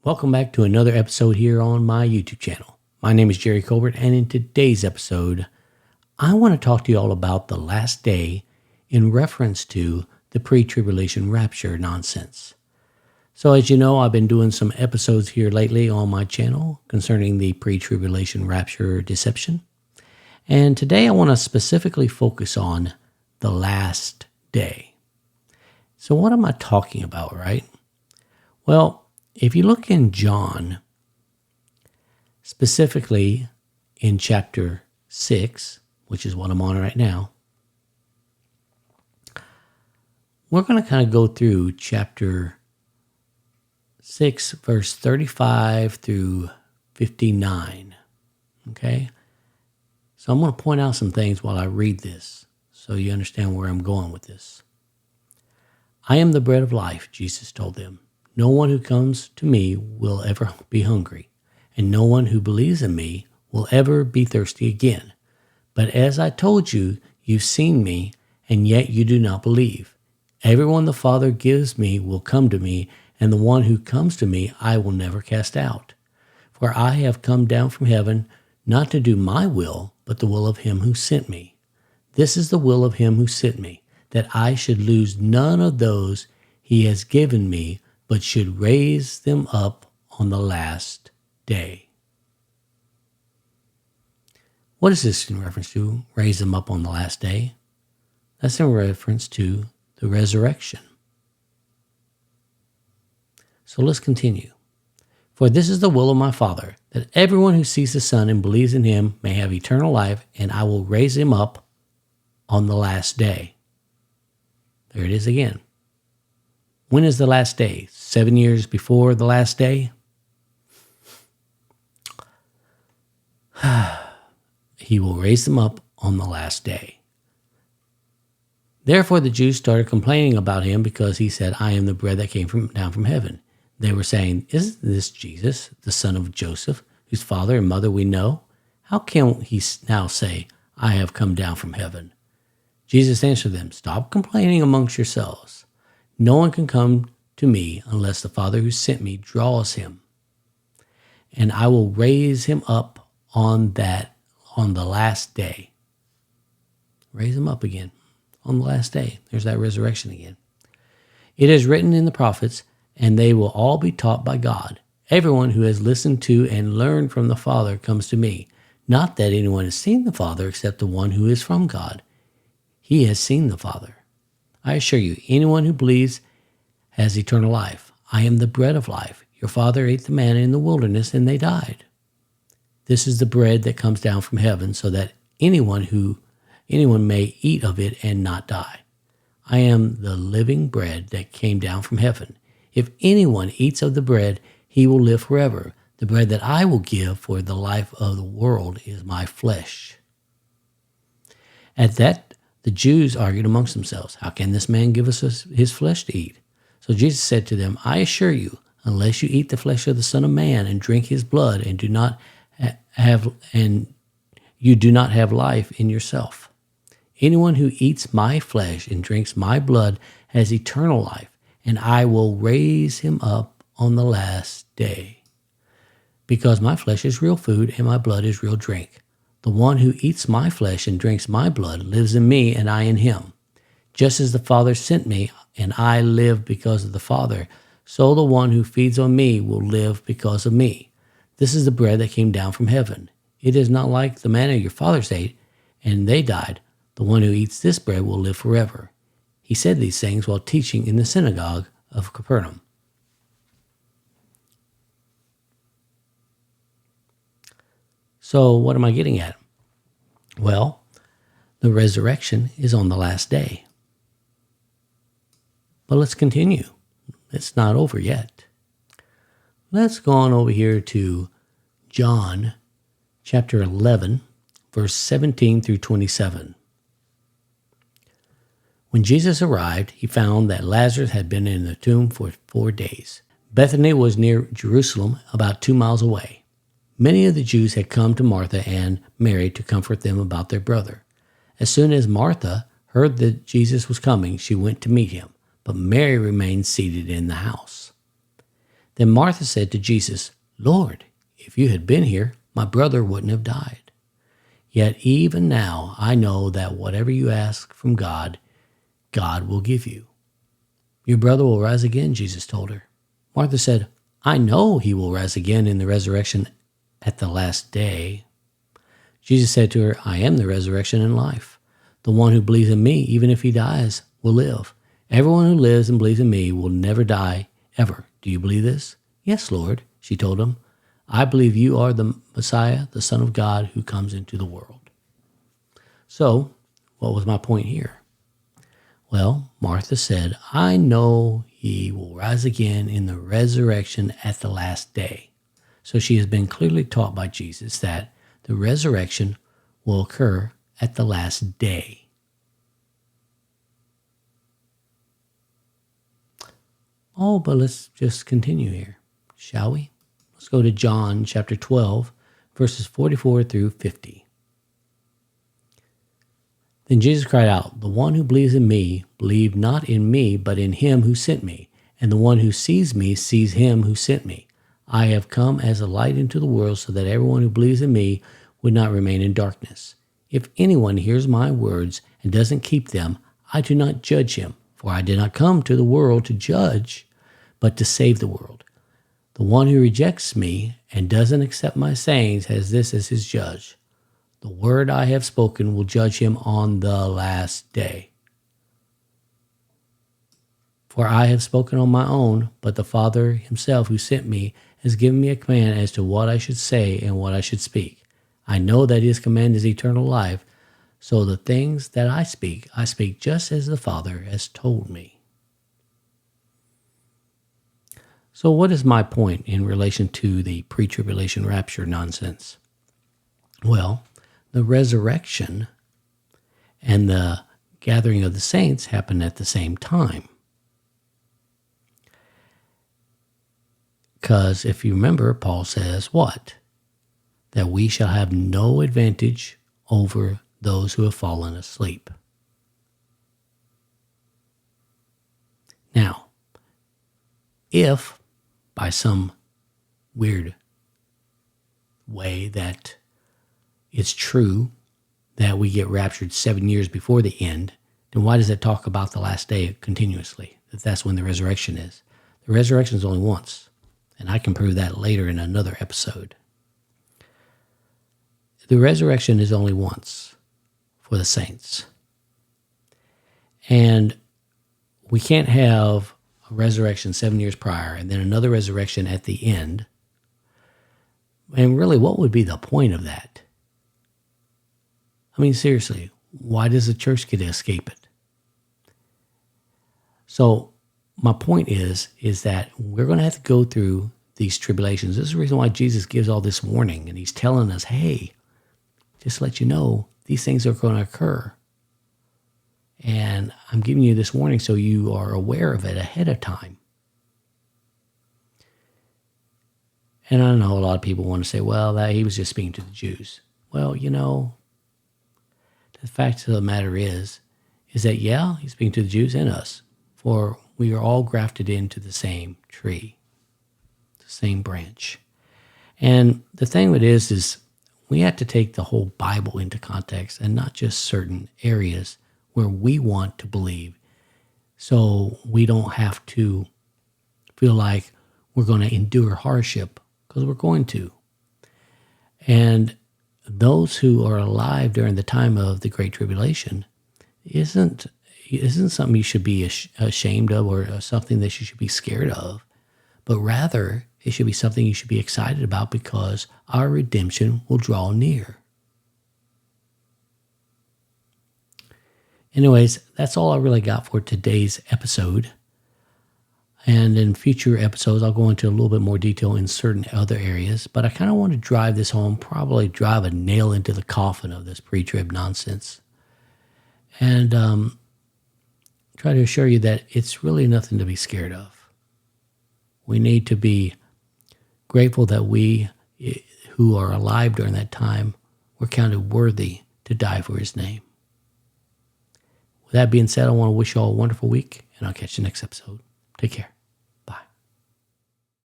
Welcome back to another episode here on my YouTube channel. My name is Jerry Colbert, and in today's episode, I want to talk to you all about the last day in reference to the pre-tribulation rapture nonsense. So as you know, I've been doing some episodes here lately on my channel concerning the pre-tribulation rapture deception. And today I want to specifically focus on the last day. So what am I talking about, right? Well, if you look in John, specifically in chapter 6, which is what I'm on right now, we're going to kind of go through chapter 6, verse 35 through 59. Okay? So I'm going to point out some things while I read this so you understand where I'm going with this. I am the bread of life, Jesus told them. No one who comes to me will ever be hungry, and no one who believes in me will ever be thirsty again. But as I told you, you've seen me, and yet you do not believe. Everyone the Father gives me will come to me, and the one who comes to me I will never cast out. For I have come down from heaven, not to do my will, but the will of him who sent me. This is the will of him who sent me, that I should lose none of those he has given me, but should raise them up on the last day. What is this in reference to? Raise them up on the last day? That's in reference to the resurrection. So let's continue. For this is the will of my Father, that everyone who sees the Son and believes in him may have eternal life, and I will raise him up on the last day. There it is again. When is the last day? 7 years before the last day? He will raise them up on the last day. Therefore the Jews started complaining about him because he said, I am the bread that came down from heaven. They were saying, isn't this Jesus, the son of Joseph, whose father and mother we know? How can he now say, I have come down from heaven? Jesus answered them, stop complaining amongst yourselves. No one can come to me unless the Father who sent me draws him. And I will raise him up on the last day. Raise him up again on the last day. There's that resurrection again. It is written in the prophets, and they will all be taught by God. Everyone who has listened to and learned from the Father comes to me. Not that anyone has seen the Father except the one who is from God. He has seen the Father. I assure you, anyone who believes has eternal life. I am the bread of life. Your father ate the manna in the wilderness, and they died. This is the bread that comes down from heaven, so that anyone may eat of it and not die. I am the living bread that came down from heaven. If anyone eats of the bread, he will live forever. The bread that I will give for the life of the world is my flesh. At that, the Jews argued amongst themselves, how can this man give us his flesh to eat? So Jesus said to them, I assure you, unless you eat the flesh of the Son of Man and drink his blood and you do not have life in yourself. Anyone who eats my flesh and drinks my blood has eternal life, and I will raise him up on the last day. Because my flesh is real food and my blood is real drink. The one who eats my flesh and drinks my blood lives in me and I in him. Just as the Father sent me and I live because of the Father, so the one who feeds on me will live because of me. This is the bread that came down from heaven. It is not like the manna your fathers ate, and they died. The one who eats this bread will live forever. He said these things while teaching in the synagogue of Capernaum. So what am I getting at? Well, the resurrection is on the last day. But let's continue. It's not over yet. Let's go on over here to John chapter 11, verse 17 through 27. When Jesus arrived, he found that Lazarus had been in the tomb for 4 days. Bethany was near Jerusalem, about 2 miles away. Many of the Jews had come to Martha and Mary to comfort them about their brother. As soon as Martha heard that Jesus was coming, she went to meet him, but Mary remained seated in the house. Then Martha said to Jesus, Lord, if you had been here, my brother wouldn't have died. Yet even now I know that whatever you ask from God, God will give you. Your brother will rise again, Jesus told her. Martha said, I know he will rise again in the resurrection at the last day. Jesus said to her, I am the resurrection and life. The one who believes in me, even if he dies, will live. Everyone who lives and believes in me will never die, ever. Do you believe this? Yes, Lord, she told him. I believe you are the Messiah, the Son of God, who comes into the world. So, what was my point here? Well, Martha said, I know he will rise again in the resurrection at the last day. So she has been clearly taught by Jesus that the resurrection will occur at the last day. Oh, but let's just continue here, shall we? Let's go to John chapter 12, verses 44 through 50. Then Jesus cried out, the one who believes in me, believe not in me, but in him who sent me. And the one who sees me sees him who sent me. I have come as a light into the world so that everyone who believes in me would not remain in darkness. If anyone hears my words and doesn't keep them, I do not judge him, for I did not come to the world to judge, but to save the world. The one who rejects me and doesn't accept my sayings has this as his judge. The word I have spoken will judge him on the last day. For I have spoken on my own, but the Father himself who sent me has given me a command as to what I should say and what I should speak. I know that his command is eternal life, so the things that I speak just as the Father has told me. So what is my point in relation to the pre-tribulation rapture nonsense? Well, the resurrection and the gathering of the saints happen at the same time. Because if you remember, Paul says what? That we shall have no advantage over those who have fallen asleep. Now, if by some weird way that it's true that we get raptured 7 years before the end, then why does it talk about the last day continuously? That's when the resurrection is. The resurrection is only once, and I can prove that later in another episode. The resurrection is only once for the saints. And we can't have a resurrection 7 years prior and then another resurrection at the end. And really, what would be the point of that? I mean, seriously, why does the church get to escape it? So my point is that we're going to have to go through these tribulations. This is the reason why Jesus gives all this warning, and he's telling us, hey, just to let you know, these things are going to occur. And I'm giving you this warning so you are aware of it ahead of time. And I know a lot of people want to say, well, that he was just speaking to the Jews. Well, you know, the fact of the matter is that, yeah, he's speaking to the Jews and us, for we are all grafted into the same tree, the same branch. And the thing of it is we have to take the whole Bible into context and not just certain areas where we want to believe, so we don't have to feel like we're going to endure hardship, because we're going to. And those who are alive during the time of the Great Tribulation isn't something you should be ashamed of or something that you should be scared of, but rather it should be something you should be excited about, because our redemption will draw near. Anyways, that's all I really got for today's episode. And in future episodes, I'll go into a little bit more detail in certain other areas. But I kind of want to drive this home, probably drive a nail into the coffin of this pre-trib nonsense. And try to assure you that it's really nothing to be scared of. We need to be grateful that we who are alive during that time were counted worthy to die for his name. With that being said, I want to wish you all a wonderful week, and I'll catch you next episode. Take care.